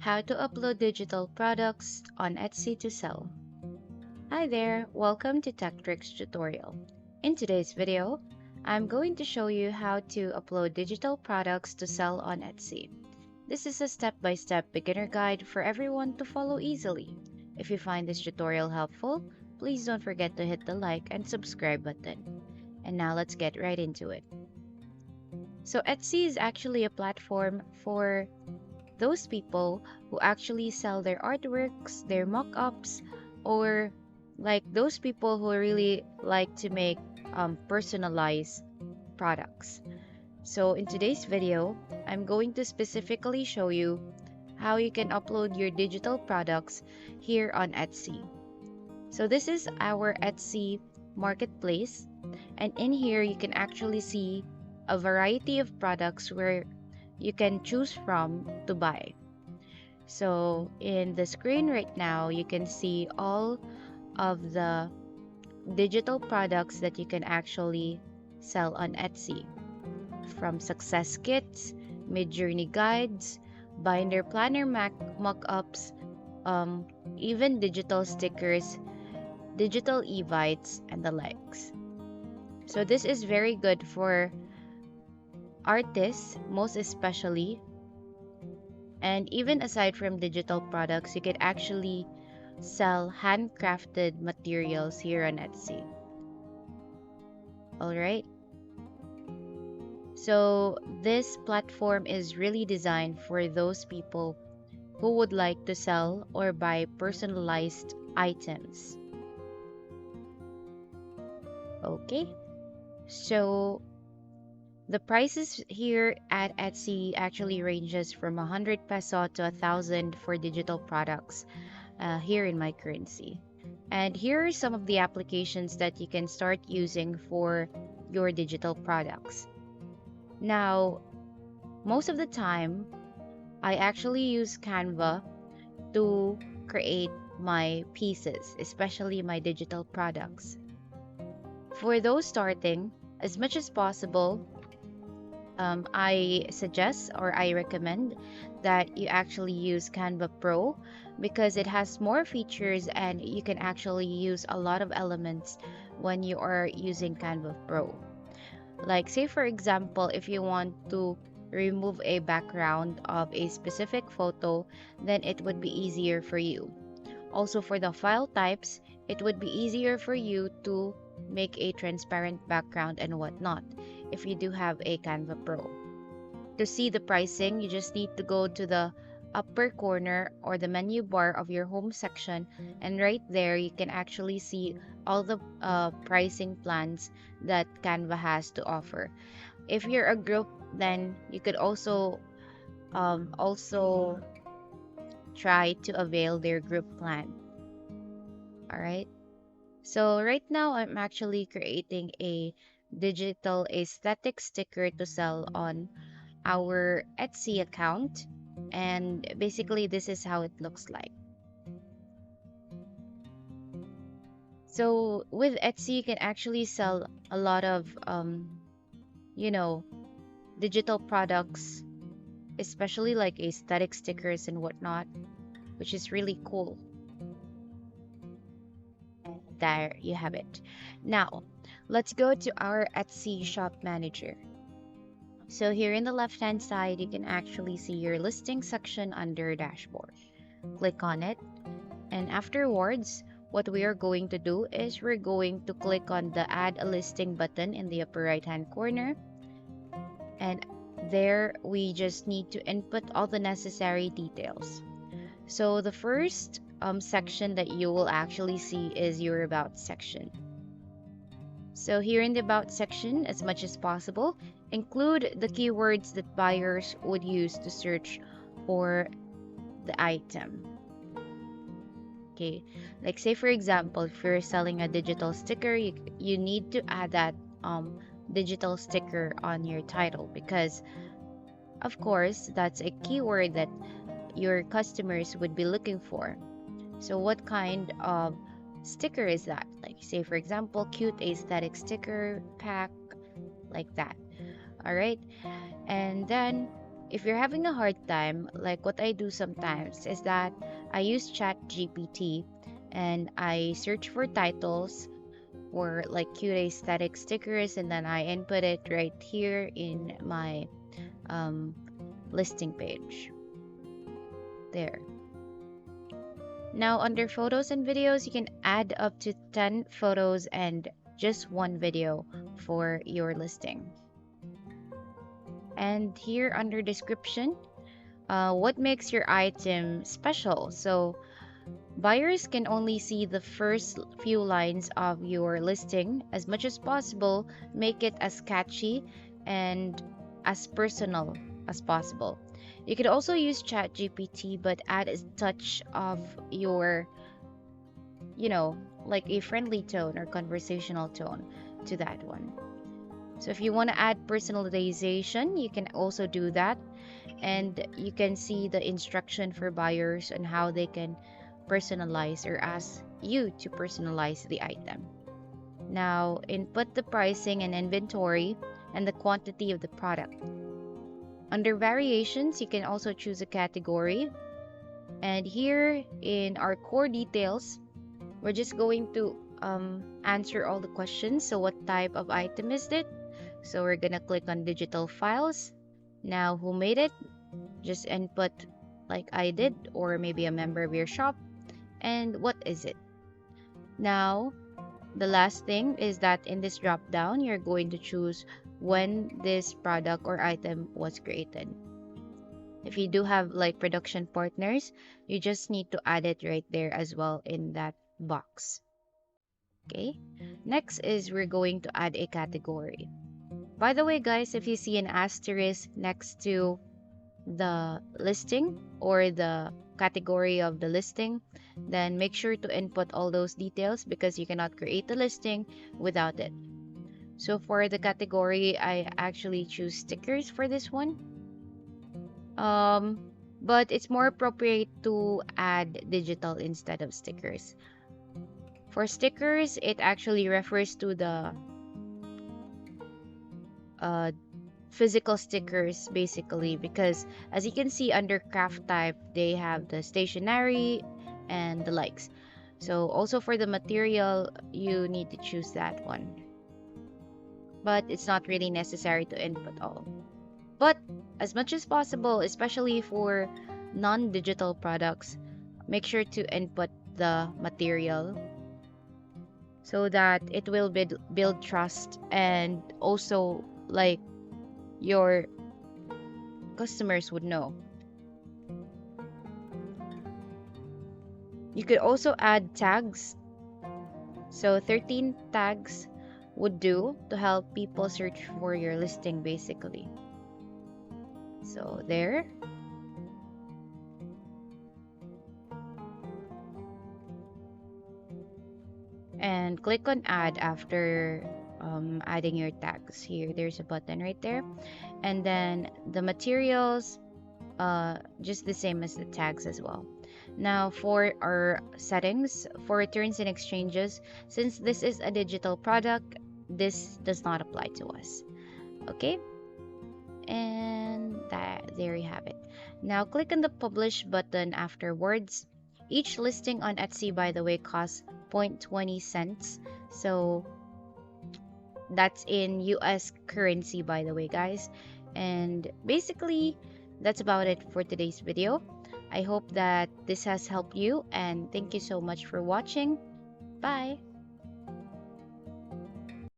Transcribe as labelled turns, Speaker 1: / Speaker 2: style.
Speaker 1: How to upload digital products on Etsy to sell. Hi there, welcome to Tech Tricks tutorial. In today's video, I'm going to show you how to upload digital products to sell on Etsy. This is a step-by-step beginner guide for everyone to follow easily. If you find this tutorial helpful, please don't forget to hit the like and subscribe button. And now let's get right into it. So Etsy is actually a platform for those people who actually sell their artworks, their mock-ups, or like those people who really like to make personalized products. So in today's video, I'm going to specifically show you how you can upload your digital products here on Etsy. So this is our Etsy marketplace, and in here you can actually see a variety of products where you can choose from to buy. So in the screen right now, you can see all of the digital products that you can actually sell on Etsy, from success kits, mid-journey guides, binder planner mock-ups, even digital stickers, digital evites, and the likes. So this is very good for artists, most especially. And even aside from digital products, you could actually sell handcrafted materials here on Etsy. All right. So this platform is really designed for those people who would like to sell or buy personalized items. Okay. So the prices here at Etsy actually ranges from 100 peso to 1,000 for digital products here in my currency. And here are some of the applications that you can start using for your digital products. Now, most of the time, I actually use Canva to create my pieces, especially my digital products. For those starting, as much as possible, I suggest or I recommend that you actually use Canva Pro because it has more features and you can actually use a lot of elements when you are using Canva Pro. Like, say, for example, if you want to remove a background of a specific photo, then it would be easier for you. Also, for the file types, it would be easier for you to make a transparent background and whatnot if you do have a Canva Pro. To see the pricing, you just need to go to the upper corner or the menu bar of your home section, and right there you can actually see all the pricing plans that Canva has to offer. If you're a group, then you could also try to avail their group plan. All right. So right now I'm actually creating a digital aesthetic sticker to sell on our Etsy account, and basically this is how it looks like. So with Etsy you can actually sell a lot of you know digital products, especially like aesthetic stickers and whatnot, which is really cool. There you have it. Now let's go to our Etsy shop manager. So here in the left hand side, you can actually see your listing section under dashboard. Click on it, and afterwards, what we are going to do is we're going to click on the add a listing button in the upper right hand corner, and there we just need to input all the necessary details. So the first section that you will actually see is your about section. So here in the about section, as much as possible, include the keywords that buyers would use to search for the item. Okay, like say for example, if you're selling a digital sticker, you need to add that digital sticker on your title because of course that's a keyword that your customers would be looking for. So what kind of sticker is that? Like say for example, cute aesthetic sticker pack, like that. All right. And then If you're having a hard time, like what I do sometimes is that I use ChatGPT and I search for titles or like cute aesthetic stickers, and then I input it right here in my um, listing page. There. Now under photos and videos, you can add up to 10 photos and just one video for your listing. And here under description, what makes your item special? So buyers can only see the first few lines of your listing. As much as possible, make it as catchy and as personal as possible. You could also use ChatGPT, but add a touch of your, like a friendly tone or conversational tone to that one. So if you want to add personalization, you can also do that. And you can see the instruction for buyers on how they can personalize or ask you to personalize the item. Now, input the pricing and inventory and the quantity of the product. Under variations, you can also choose a category. And here in our core details, we're just going to answer all the questions. So what type of item is it? So we're gonna click on digital files. Now, who made it? Just input like I did, or maybe a member of your shop. And what is it? Now, the last thing is that in this drop down, you're going to choose when this product or item was created. If you do have like production partners, you just need to add it right there as well in that box. Okay, next is we're going to add a category. By the way, guys, if you see an asterisk next to the listing or the category of the listing, then make sure to input all those details because you cannot create the listing without it. So for the category, I actually choose stickers for this one. But it's more appropriate to add digital instead of stickers. For stickers, it actually refers to the physical stickers basically, because as you can see under craft type, they have the stationery and the likes. So also for the material, you need to choose that one. But it's not really necessary to input all. But as much as possible, especially for non-digital products, make sure to input the material so that it will build trust, and also like your customers would know. You could also add tags. So 13 tags would do to help people search for your listing basically. So there. And click on add after adding your tags. Here there's a button right there, and then the materials, just the same as the tags as well. Now for our settings for returns and exchanges, since this is a digital product, this does not apply to us. Okay, and there you have it. Now click on the publish button afterwards. Each listing on Etsy, by the way, costs 0.20 cents. So that's in US currency, by the way, guys. And basically, that's about it for today's video. I hope that this has helped you, and thank you so much for watching. Bye!